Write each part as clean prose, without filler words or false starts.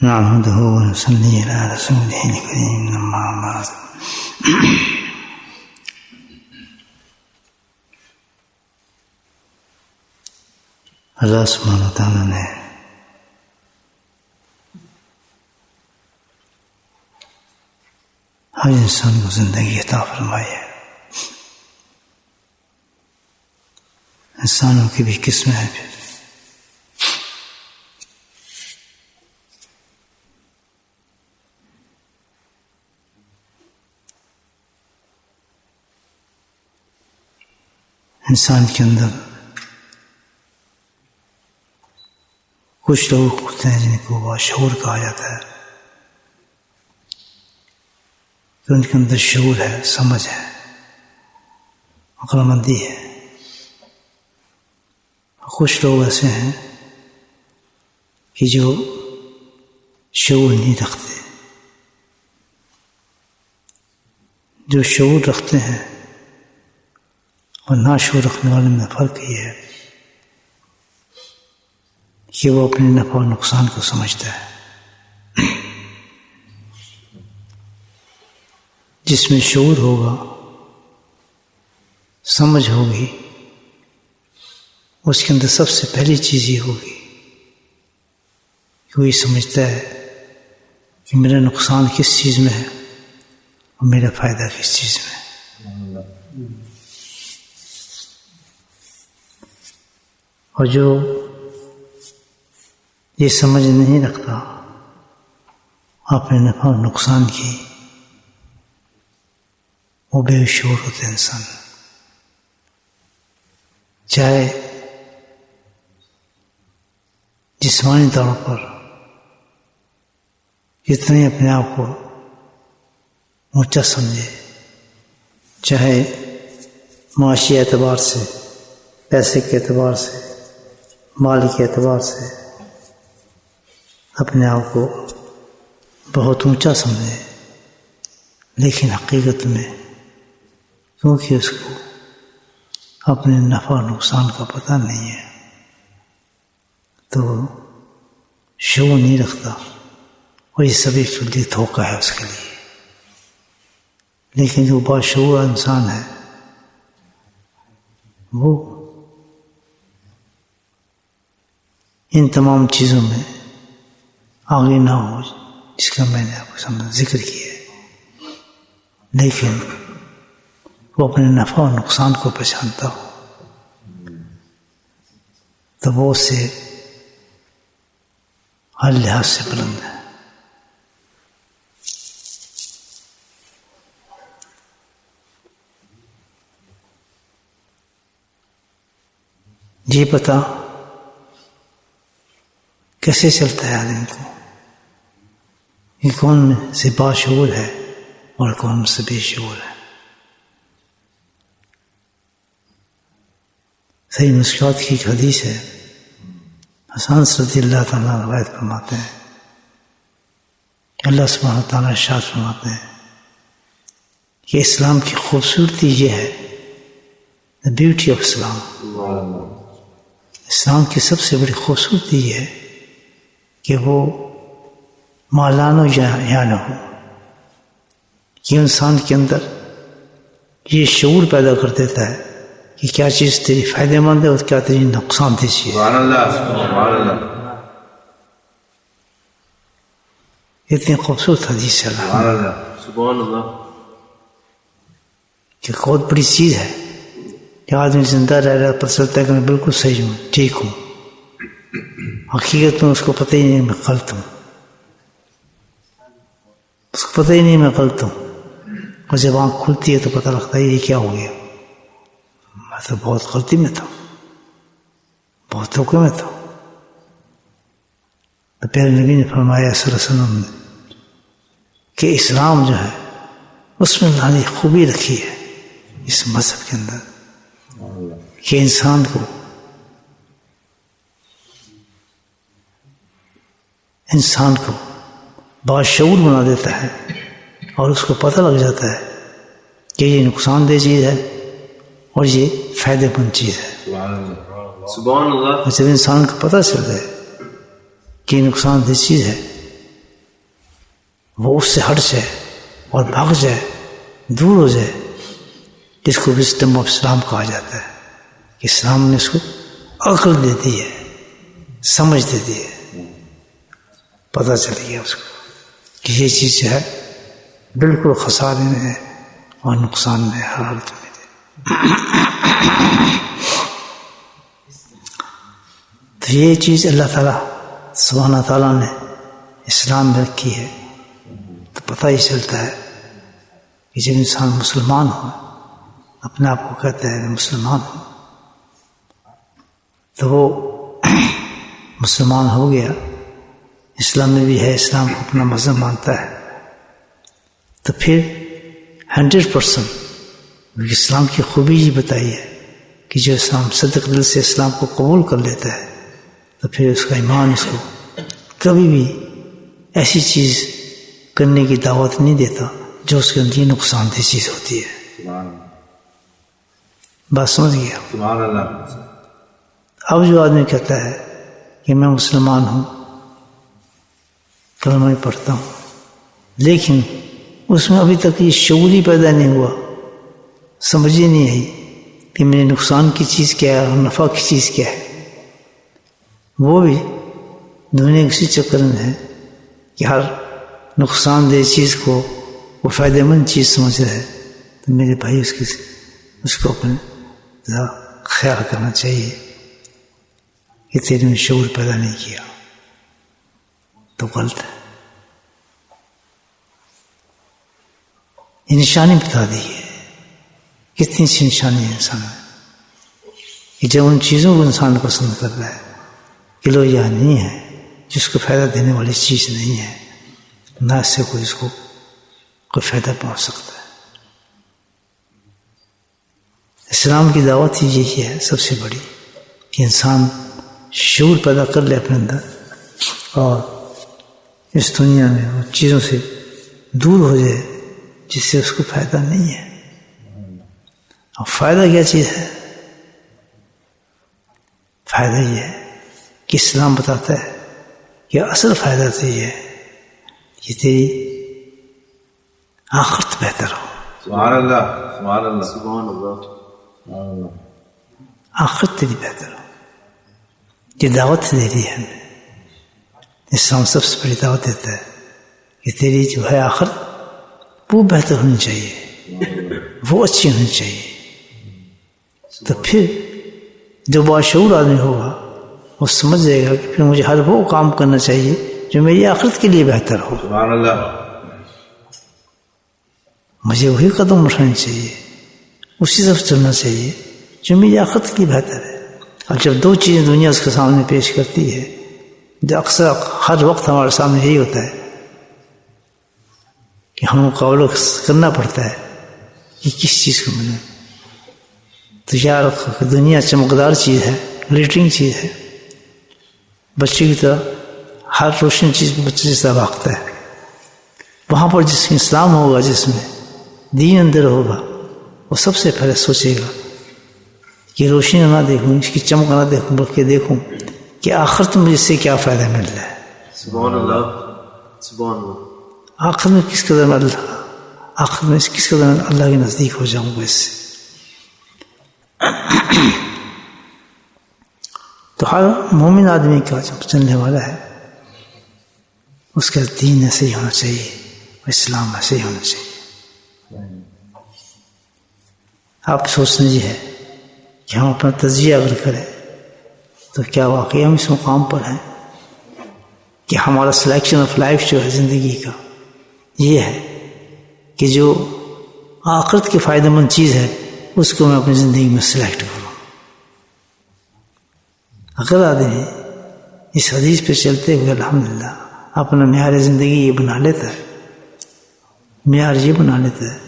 نعبده ونصلي على رسوله الكريم أما بعد. اللہ سبحانہ وتعالیٰ نے ہر انسان کو زندگی عطا فرمائی ہے. انسانوں کی بھی قسمیں ہیں. پھر انسان کے اندر کچھ لوگ ہوتے ہیں جن کو باشعور کہا جاتا ہے، کہ ان کے اندر شعور ہے، سمجھ ہے، عقل مندی ہے. کچھ لوگ ایسے ہیں کہ جو شعور نہیں رکھتے. جو شعور رکھتے ہیں اور ناشعور رکھنے والے میں فرق یہ ہے کہ وہ اپنے نفع اور نقصان کو سمجھتا ہے. جس میں شعور ہوگا، سمجھ ہوگی، اس کے اندر سب سے پہلی چیز یہ ہوگی کہ وہ یہ سمجھتا ہے کہ میرا نقصان کس چیز میں ہے اور میرا فائدہ کس چیز میں ہے. اور جو یہ سمجھ نہیں رکھتا اپنے نفع اور نقصان کی، وہ بے شعور ہوتے انسان. چاہے جسمانی طور پر جتنے اپنے آپ کو اونچا سمجھے، چاہے معاشی اعتبار سے، پیسے کے اعتبار سے، مال کے اعتبار سے اپنے آپ کو بہت اونچا سمجھے، لیکن حقیقت میں کیونکہ اس کو اپنے نفع اور نقصان کا پتہ نہیں ہے تو شعور نہیں رکھتا، اور یہ سبھی فردی دھوکہ ہے اس کے لیے. لیکن جو باشعور انسان ہے وہ ان تمام چیزوں میں آگے نہ ہو جس کا میں نے آپ کو ذکر کیا ہے، لیکن وہ اپنے نفع اور نقصان کو پہچانتا ہو تو وہ اس سے ہر لحاظ سے بلند ہے. یہ پتہ کیسے چلتا ہے آدمی کو کہ کون سے باشعور ہے اور کون سے بے شعور ہے. صحیح مشکلات کی ایک حدیث ہے، حسن رضی اللہ تعالیٰ روایت فرماتے ہیں کہ اللہ سبحانہ تعالیٰ ارشاد فرماتے ہیں کہ اسلام کی خوبصورتی یہ ہے، the beauty of اسلام. اسلام کی سب سے بڑی خوبصورتی یہ ہے کہ وہ مالانو یا نہ ہو، یہ انسان کے اندر یہ شعور پیدا کر دیتا ہے کہ کیا چیز تیری فائدہ مند ہے اور کیا تیری نقصان دہ چیز ہے. اتنی خوبصورت حدیث ہے کہ بہت بڑی چیز ہے کہ آدمی زندہ رہ رہا پتہ چلتا ہے کہ میں بالکل صحیح ہوں، ٹھیک ہوں، حقیقت میں اس کو پتہ ہی نہیں میں غلط ہوں، اس کو پتہ ہی نہیں میں غلط ہوں. اور جب آنکھ کھلتی ہے تو پتہ لگتا ہے یہ کیا ہو گیا، میں تو بہت غلطی میں تھا، بہت دھوکے میں تھا. تو پیارے نبی نے فرمایا صلی اللہ علیہ وسلم نے کہ اسلام جو ہے اس میں اللہ نے خوبی رکھی ہے اس مذہب کے اندر کہ انسان کو باشعور بنا دیتا ہے اور اس کو پتہ لگ جاتا ہے کہ یہ نقصان دہ چیز ہے اور یہ فائدہ مند چیز ہے. سبحان اللہ. جب انسان کو پتہ چل جائے کہ یہ نقصان دہ چیز ہے وہ اس سے ہٹ جائے اور بھاگ جائے، دور ہو جائے، اس کو وزڈم آف اسلام کہا جاتا ہے کہ اسلام نے اس کو عقل دے دی ہے، سمجھ دے دی ہے، پتہ چل گیا اس کو کہ یہ چیز جو ہے بالکل خسارے میں ہے اور نقصان میں ہر حالت میں تو یہ چیز اللہ تعالیٰ سبحانہ تعالیٰ نے اسلام میں رکھی ہے. تو پتہ ہی چلتا ہے کہ جب انسان مسلمان ہو، اپنے آپ کو کہتا ہے میں مسلمان ہوں، تو وہ مسلمان ہو گیا، اسلام میں بھی ہے، اسلام کو اپنا مذہب مانتا ہے، تو پھر 100% اسلام کی خوبی یہ بتائی ہے کہ جو اسلام صدق دل سے اسلام کو قبول کر لیتا ہے تو پھر اس کا ایمان اس کو کبھی بھی ایسی چیز کرنے کی دعوت نہیں دیتا جو اس کے اندر نقصان دہ چیز ہوتی ہے. بات سمجھ گیا؟ سبحان اللہ. اب جو آدمی کہتا ہے کہ میں مسلمان ہوں، کلمہ میں پڑھتا ہوں، لیکن اس میں ابھی تک یہ شعور ہی پیدا نہیں ہوا، سمجھ ہی نہیں آئی کہ میرے نقصان کی چیز کیا ہے اور نفع کی چیز کیا ہے، وہ بھی دنیا اسی چکر میں ہے کہ ہر نقصان دہ چیز کو وہ فائدہ مند چیز سمجھ رہا ہے. تو میرے بھائی اس کو اپنے ذرا خیال کرنا چاہیے کہ تیرے میں شعور پیدا نہیں کیا تو غلط ہے. یہ نشانی بتا دی ہے، کتنی سی نشانی ہے انسان میں کہ جب ان چیزوں کو انسان پسند کر رہا ہے کہ لو یہ نہیں ہے، جس کو فائدہ دینے والی چیز نہیں ہے، نہ اس سے کوئی اس کو کوئی فائدہ پہنچ سکتا ہے. اسلام کی دعوت ہی یہی ہے سب سے بڑی کہ انسان شعور پیدا کر لے اپنے اندر اور اس دنیا میں وہ چیزوں سے دور ہو جائے جس سے اس کو فائدہ نہیں ہے. اور فائدہ کیا چیز ہے؟ فائدہ یہ ہے کہ اسلام بتاتا ہے کہ اصل فائدہ تو یہ ہے کہ تیری آخرت بہتر ہو. سبحان اللہ. سبحان اللہ. سبحان اللہ. آخرت تیری بہتر ہو. یہ دعوت دے رہی ہے ہمیں. اسلام سب سے بڑی دعوت دیتا ہے کہ تیری جو ہے آخرت وہ بہتر ہونی چاہیے، وہ اچھی ہونی چاہیے. تو پھر جو باشعور آدمی ہوگا وہ سمجھ جائے گا کہ پھر مجھے ہر وہ کام کرنا چاہیے جو میری آخرت کے لیے بہتر ہو. سبحان اللہ. مجھے وہی قدم اٹھانے چاہیے، اسی طرف چلنا چاہیے جو میری آخرت کی بہتر ہے. اب جب دو چیزیں دنیا اس کے سامنے پیش کرتی ہے، جو اکثر ہر وقت ہمارے سامنے یہی ہوتا ہے کہ ہم مقابلہ کرنا پڑتا ہے کہ کس چیز کو ملے. تو یار دنیا چمکدار چیز ہے، گلیٹرنگ چیز ہے، بچے کی طرح ہر روشن چیز میں بچے جیسا بھاگتا ہے. وہاں پر جس میں اسلام ہوگا، جس میں دین اندر ہوگا، وہ سب سے پہلے سوچے گا کہ روشنی نہ دیکھوں، اس کی چمک نہ دیکھوں، بلکہ دیکھوں کہ آخرت میں اس سے کیا فائدہ مل رہا ہے. سبحان اللہ. سبحان اللہ. آخرت میں کس قدر میں آخرت میں کس قدر میں اللہ کے نزدیک ہو جاؤں گا اس سے. تو ہر مومن آدمی کا جب چلنے والا ہے اس کا دین ایسے ہی ہونا چاہیے، اسلام ایسے ہی ہونا چاہیے. آپ سوچنا یہ ہے کہ ہم اپنا تجزیہ اگر کریں تو کیا واقعی ہم اس مقام پر ہیں کہ ہمارا سلیکشن آف لائف جو ہے زندگی کا یہ ہے کہ جو آخرت کی فائدہ مند چیز ہے اس کو میں اپنی زندگی میں سلیکٹ کروں. اگر آدمی اس حدیث پہ چلتے ہوئے الحمدللہ اپنا معیار زندگی یہ بنا لیتا ہے، معیار یہ بنا لیتا ہے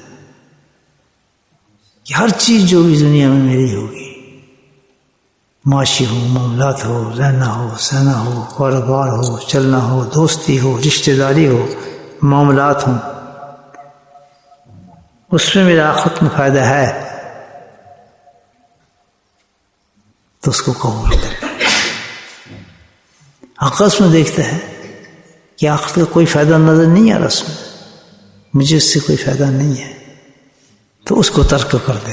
کہ ہر چیز جو بھی دنیا میں میری ہوگی، معاشی ہو، معاملات ہو، رہنا ہو، سہنا ہو، کاروبار ہو، چلنا ہو، دوستی ہو، رشتہ داری ہو، معاملات ہوں، اس میں میرا آخرت میں فائدہ ہے تو اس کو قبول کرے. آقا اس میں دیکھتا ہے کہ آخرت کا کوئی فائدہ نظر نہیں آ رہا اس میں، مجھے اس سے کوئی فائدہ نہیں ہے، تو اس کو ترک کر دے۔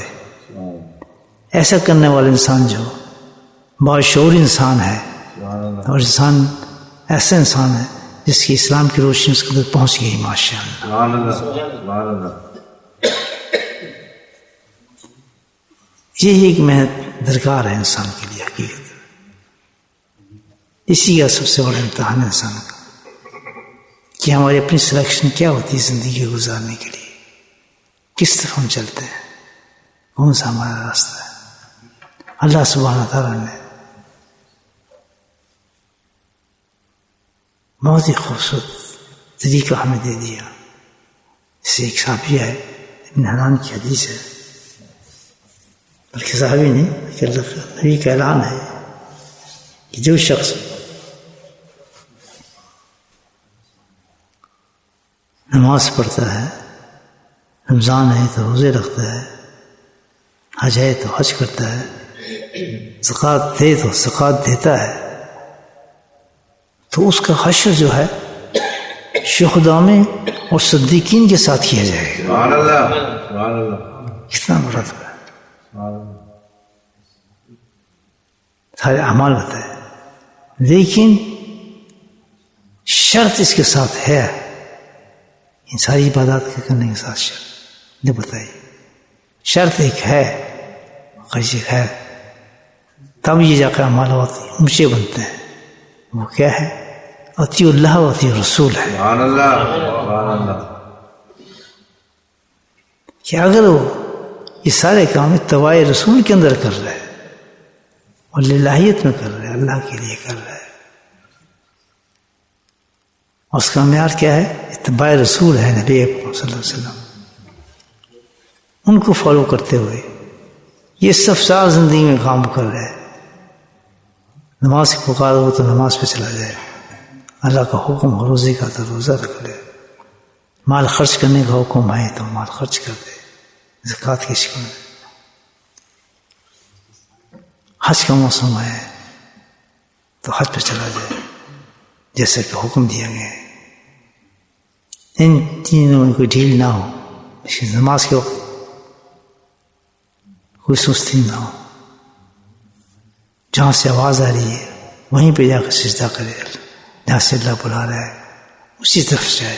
ایسا کرنے والا انسان جو باشعور انسان ہے، اور انسان ایسا انسان ہے جس کی اسلام کی روشنی اس کے اندر پہنچ گئی ماشاء اللہ۔ سبحان اللہ سبحان اللہ۔ یہی ایک محنت درکار ہے انسان کے لیے حقیقت، اسی کا سب سے بڑا امتحان ہے انسان کا کہ ہماری اپنی سلیکشن کیا ہوتی ہے زندگی گزارنے کے لیے، کس طرف ہم چلتے ہیں، کون سا ہمارا راستہ ہے۔ اللہ سبحانہ تعالیٰ نے بہت ہی خوبصورت طریقہ ہمیں دے دیا۔ اسے ایک صحابی ہے، ابن حنان کی حدیث ہے، بلکہ صحابی نہیں بلکہ اللہ نبی کا اعلان ہے کہ جو شخص نماز پڑھتا ہے، رمضان ہے تو روزے رکھتا ہے، حج ہے تو حج کرتا ہے، زکوٰۃ دے تو زکوٰۃ دیتا ہے، تو اس کا حشر جو ہے شہداء میں اور صدیقین کے ساتھ کیا جائے گا۔ سبحان اللہ سبحان اللہ کتنا بڑا ہے، سبحان اللہ۔ سارے اعمال بتائے، لیکن شرط اس کے ساتھ ہے، ان ساری عبادات کے کرنے کے ساتھ شرط نے بتائی، شرط ایک ہے، قرض ایک ہے، تب یہ جا کر اعمال اونچے بنتے ہیں۔ وہ کیا ہے؟ اطیع اللہ و اطیع رسول ہے، سبحان اللہ سبحان اللہ۔ کہ اگر وہ یہ سارے کام اتباع رسول کے اندر کر رہا ہے اور للہیت میں کر رہا ہے، اللہ کے لیے کر رہا ہے، اور اس کا معیار کیا ہے؟ اتباع رسول ہے، نبی اکرم صلی اللہ علیہ وسلم، ان کو فالو کرتے ہوئے یہ سب سال زندگی میں کام کر رہے ہیں۔ نماز کی پکار ہو تو نماز پہ چلا جائے، اللہ کا حکم ہو روزے کا تو روزہ رکھ لے، مال خرچ کرنے کا حکم آئے تو مال خرچ کر دے زکوٰۃ کی شکل میں، حج کا موسم آئے تو حج پہ چلا جائے جیسے کہ حکم دیا گیا ہے۔ ان تینوں میں کوئی ڈھیل نہ ہو، نماز کے وقت کوئی سستی نہ ہو، جہاں سے آواز آ رہی ہے وہیں پہ جا کر سجدہ کرے، جہاں سے اللہ بلا رہا ہے اسی طرف جائے۔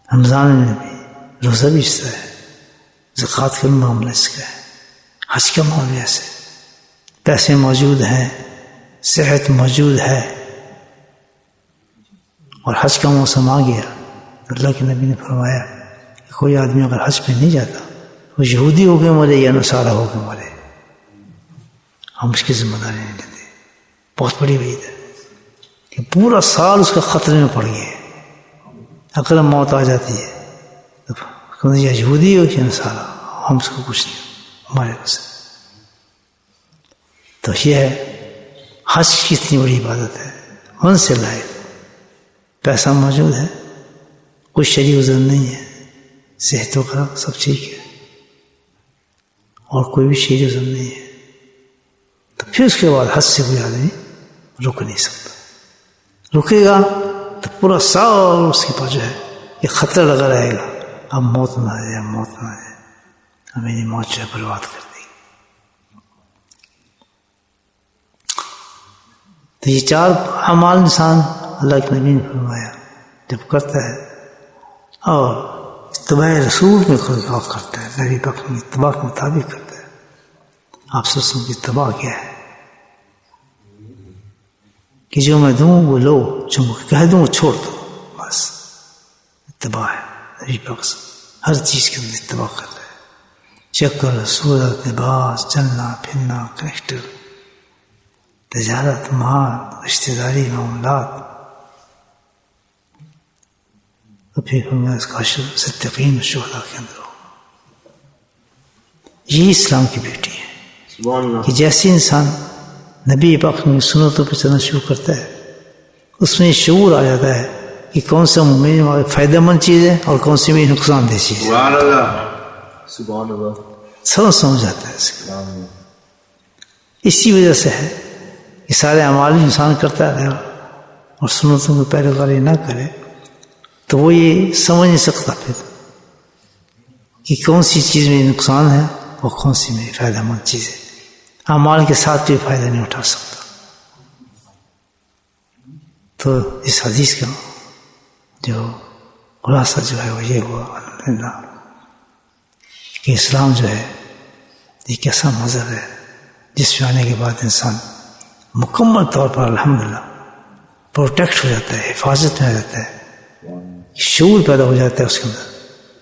رمضان میں بھی روزہ بھی اس طرح ہے، زکوٰۃ کا معاملہ اس کا ہے، حج کا معاملہ ایسے، پیسے موجود ہیں، صحت موجود ہے، اور حج کا موسم آ گیا تو اللہ کے نبی نے فرمایا کہ کوئی آدمی اگر حج پہ نہیں جاتا وہ یہودی ہو کے مرے یا نصارہ ہو کے مرے، ہم اس کی ذمہ داری نہیں لیتے۔ بہت بڑی وعید ہے کہ پورا سال اس کا خطرے میں پڑ گیا، اگر موت آ جاتی ہے تو یا یہودی ہو یا نصارہ، ہم اس کو کچھ نہیں ہمارے پاس۔ تو یہ ہے حج کی اتنی بڑی عبادت ہے، من سے لائے، پیسہ موجود ہے، کوئی شرعی عذر نہیں ہے، صحت وغیرہ سب ٹھیک ہے، اور کوئی بھی شرعی عذر نہیں ہے، تو پھر اس کے بعد حج سے کوئی آدمی رک نہیں سکتا۔ رکے گا تو پورا سال اس کے پاس جو ہے یہ خطرہ لگا رہے گا، اب موت نہ آ جائے، اب موت نہ آ جائے، اب میری موت جو ہے برباد کر دے گی۔ تو یہ چار اعمال انسان اللہ کے نبی نے فرمایا جب کرتا ہے اور اتباع رسول میں خدا کرتا ہے، نبی پاک کی اتباع کے مطابق کرتا ہے۔ آپ سوچیں کہ اتباع کیا ہے؟ کہ جو میں دوں وہ لو، جو میں کہہ دوں وہ چھوڑ دو، بس اتباع ہے۔ نبی پاک ہر چیز کے اندر اتباع کر رہا ہے، شکل، صورت، لباس، چلنا پھرنا، کریکٹر، تجارت، مال، رشتہ داری، معاملات، تو پھر ہمیں اس کا حشر صدیقین و شہداء کے اندر ہو۔ یہ اسلام کی بیوٹی ہے سبحان اللہ۔ کہ جیسے انسان نبی پاک کی سنتوں پہ چلنا شروع کرتا ہے، اس میں شعور آ جاتا ہے کہ کون سا میرے فائدہ مند چیز ہے اور کون سی میری نقصان دہ چیز ہے، سبحان اللہ سبحان اللہ سمجھ جاتا ہے اس کو۔ سبحان اللہ۔ اسی وجہ سے ہے کہ سارے اعمال انسان کرتا رہے اور سنتوں کی پیروکاری نہ کرے تو وہ یہ سمجھ نہیں سکتا پھر کہ کون سی چیز میں نقصان ہے اور کون سی میں فائدہ مند چیز ہے. اعمال کے ساتھ بھی فائدہ نہیں اٹھا سکتا. تو اس حدیث کا جو خلاصہ جو ہے وہ یہ ہوا الحمدللہ کہ اسلام جو ہے ایک ایسا مذہب ہے جس میں آنے کے بعد انسان مکمل طور پر الحمدللہ پروٹیکٹ ہو جاتا ہے، حفاظت میں آ جاتا ہے، شعور پیدا ہو جاتا ہے اس کے اندر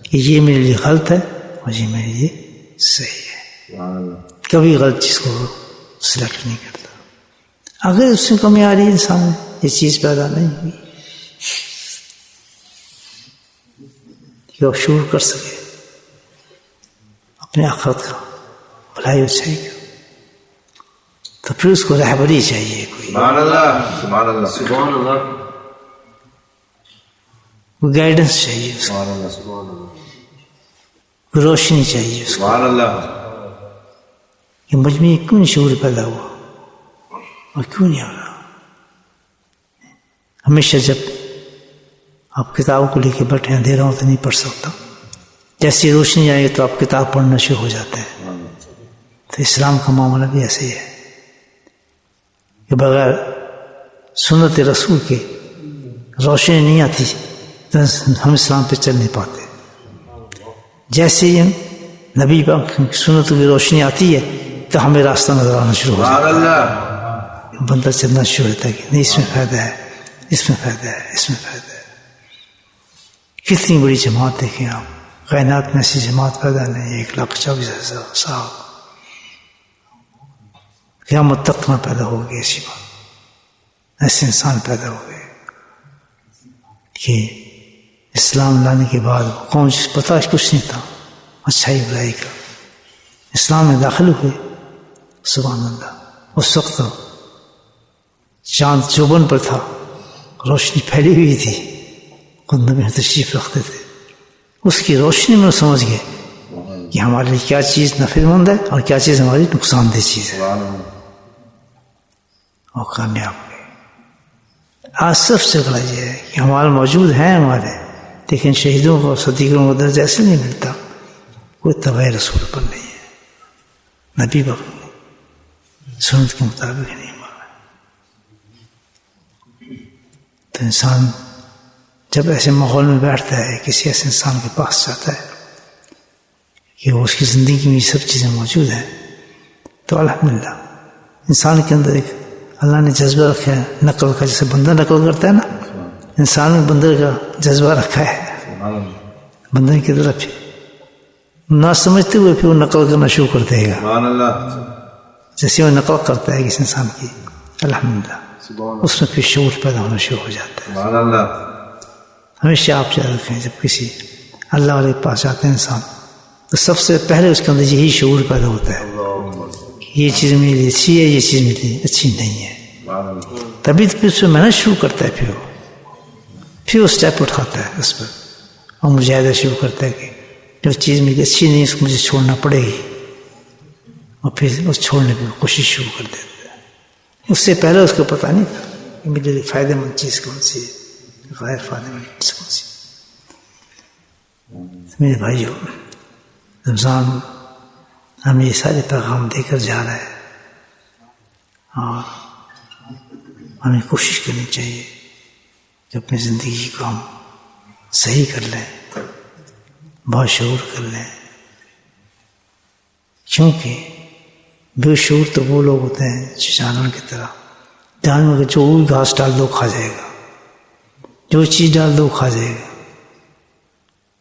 کہ یہ میرے لیے غلط ہے اور یہ میرے لیے صحیح ہے. کبھی غلط چیز کو سلیکٹ نہیں کرتا. اگر اس میں کمی آ رہی ہے انسان میں یہ چیز پیدا نہیں ہوئی کہ وہ شعور کر سکے اپنے آخرت کا بھلائی اچھائی کا، تو پھر اس کو رہبری چاہیے، کوئی سبحان اللہ سبحان اللہ سبحان اللہ کوئی گائیڈنس چاہیے، اس کو سبحان اللہ سبحان اللہ کوئی روشنی چاہیے اس کو سبحان اللہ. کہ مجھ میں کیوں نہیں شعور پیدا ہوا اور کیوں نہیں ہو رہا. ہمیشہ جب آپ کتابوں کو لے کے بیٹھے اندھیرا ہو تو نہیں پڑھ سکتا، جیسی روشنی آئے تو آپ کتاب پڑھنا شروع ہو جاتے ہیں. تو اسلام کا معاملہ بھی ایسے ہی ہے کہ بغیر سنت رسول کے روشنی نہیں آتی تو ہم اسلام پہ چل نہیں پاتے. جیسے ہی نبی پاک کی سنتوں کی روشنی آتی ہے تو ہمیں راستہ نظر آنا شروع ہو سبحان جاتا اللہ ہے، بندہ چلنا شروع ہوتا ہے کہ نہیں اس میں فائدہ ہے، اس میں فائدہ ہے، اس میں فائدہ ہے. کتنی بڑی جماعت دیکھیں آپ، کائنات میں ایسی جماعت پیدا نہیں، 1,24,000 صاحب قیامت تک میں پیدا ہو گئی. ایسی بات، ایسے انسان پیدا ہو گئے کہ اسلام لانے کے بعد قوم پتہ کچھ نہیں تھا اچھائی برائی کا، اسلام میں داخل ہوئے. سبحان اللہ. اس وقت چاند چوبن پر تھا، روشنی پھیلی ہوئی تھی، خود نبی تشریف رکھتے تھے. اس کی روشنی میں سمجھ گئے کہ ہمارے لیے کیا چیز نفع مند ہے اور کیا چیز ہماری نقصان دہ چیز ہے، سبحان اللہ اور کامیاب ہوئے. آج سب سے غلط یہ ہے کہ ہمارے موجود ہیں ہمارے، لیکن شہیدوں کو صدیقوں کو درجہ ایسے نہیں ملتا، کوئی تبع رسول پر نہیں ہے، نبی پر سنت کے مطابق نہیں مانا. تو انسان جب ایسے ماحول میں بیٹھتا ہے، کسی ایسے انسان کے پاس جاتا ہے کہ وہ اس کی زندگی میں یہ سب چیزیں موجود ہیں، تو الحمدللہ انسان کے اندر ایک اللہ نے جذبہ رکھا ہے نقل کا. جیسے بندہ نقل کرتا ہے نا، انسان میں بندر کا جذبہ رکھا ہے، سبحان اللہ بندر کی طرف نہ سمجھتے ہوئے پھر وہ نقل کرنا شروع کر دے گا. سبحان اللہ جیسے وہ نقل کرتا ہے کسی انسان کی، الحمدللہ سبحان اس میں پھر شعور پیدا ہونا شروع ہو جاتا ہے. سبحان اللہ ہمیشہ آپ یاد رکھیں جب کسی اللہ والے کے پاس جاتے ہیں انسان تو سب سے پہلے اس کے اندر یہی شعور پیدا ہوتا ہے کہ یہ چیز میرے لیے اچھی ہے، یہ چیز میرے لیے اچھی نہیں ہے. سبحان اللہ تبھی تو پھر اس پہ محنت شروع کرتا ہے، پھر وہ اسٹیپ اٹھاتا ہے اس پر اور مجاہدہ شروع کرتا ہے کہ جو چیز میری اچھی نہیں اس کو مجھے چھوڑنا پڑے گی، اور پھر اس چھوڑنے کی کوشش شروع کر دیتا ہے. اس سے پہلے اس کو پتہ نہیں تھا کہ میرے لیے فائدہ مند چیز کون سی ہے، غیر فائدہ مند چیز کون سی. میرے بھائیو، رمضان ہمیں یہ سارے پیغام دے کر جا رہا ہے، اور ہمیں کوشش کرنی چاہیے کہ اپنی زندگی کو ہم صحیح کر لیں، باشعور کر لیں. کیونکہ بے شعور تو وہ لوگ ہوتے ہیں جانور کی طرح، جانور کو جو گھاس ڈال دو کھا جائے گا، جو چیز ڈال دو کھا جائے گا.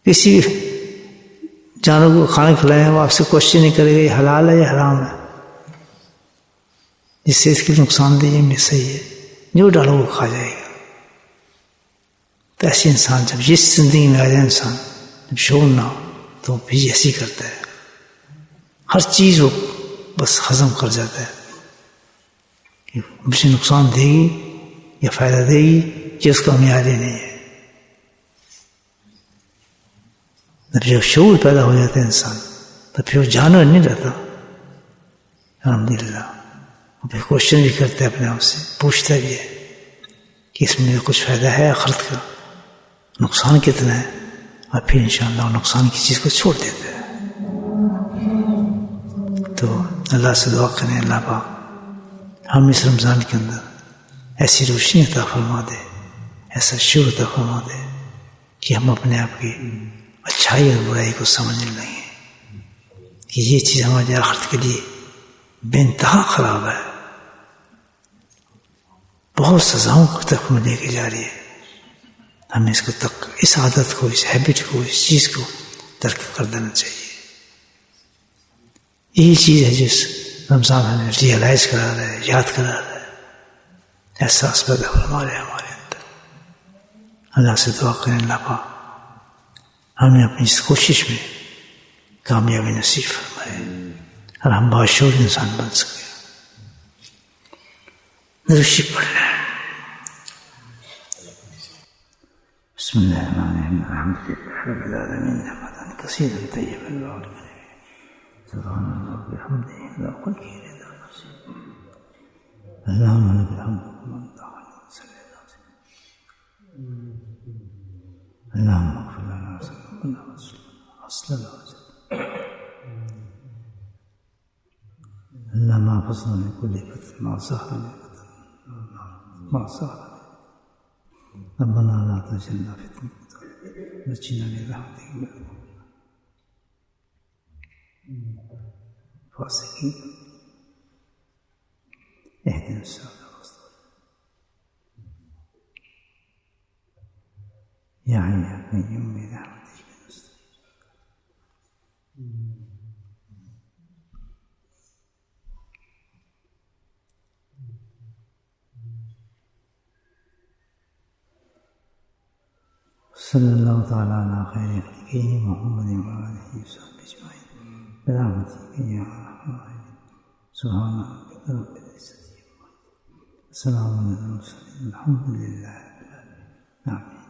کسی جانور کو کھانا کھلائیں وہ آپ سے کوشچن نہیں کرے گا یہ حلال ہے یا حرام ہے، جس سے اس کی نقصان دہ یہ صحیح ہے، جو ڈالو وہ کھا جائے گا. تو ایسے انسان جب جس زندگی میں آ جائے انسان، جب شعور نہ ہو تو بھی ایسی کرتا ہے، ہر چیز وہ بس ہضم کر جاتا ہے کہ مجھے نقصان دے گی یا فائدہ دے گی کہ اس کا معیار ہی نہیں ہے. جب شعور پیدا ہو جاتا ہے انسان تو پھر وہ جانور نہیں رہتا. الحمدللہ پھر کوشچن بھی کرتا ہے اپنے آپ سے، پوچھتا بھی ہے کہ اس میں کچھ فائدہ ہے آخرت کا، نقصان کتنا ہے، اور پھر انشاءاللہ نقصان کی چیز کو چھوڑ دیتا ہے. تو اللہ سے دعا کریں اللہ پاک ہم اس رمضان کے اندر ایسی روشنی عطا فرما دے، ایسا شعور عطا فرما دے کہ ہم اپنے آپ کی اچھائی اور برائی کو سمجھنے لگیں کہ یہ چیز ہماری آخرت کے لیے بے انتہا خراب ہے، بہت سزاؤں تک میں لے کے جا رہی ہے. ہمیں اس کو اس عادت کو، اس ہیبٹ کو، اس چیز کو ترک کر دینا چاہیے. یہی چیز ہے جس رمضان ہمیں ریئلائز کرا رہا ہے، یاد کرا رہا ہے، احساس پیدا فرما رہے ہمارے اندر. اللہ سے دعا کریں اللہ پاک ہمیں اپنی اس کوشش میں کامیابی نصیب فرمائے اور ہم باشعور انسان بن سکیں. درود پڑھنا ہے. بسم اللہ الرحمن الرحیم الحمد للہ رب العالمین حمدا کثیرا طیبا مبارکا سبحان اللہ وبحمدہ عدد خلقہ ورضا نفسہ. اللہم لک الحمد کما تعالی صلی اللہ علیہ وسلم. اللہم اغفر لنا ذنوبنا وصل اللہ علیہ وسلم. اللہم احفظنا من کل فتنہ ما ظہر منہ ما ظہر. ربنا لا تجعلنا فتنة نجنا برحمتك من الفاسقين. اهدنا الصراط المستقيم يا حي يا قيوم برحمتك نستغيث. صلی اللہ تعالیٰ علی خیر خلقہ محمد وآلہ وصحبہ اجمعین برحمتک یا ارحم الراحمین. سبحان ربک رب العزة عما یصفون، السلام علی المرسلین، الحمد للہ رب العالمین. آمین.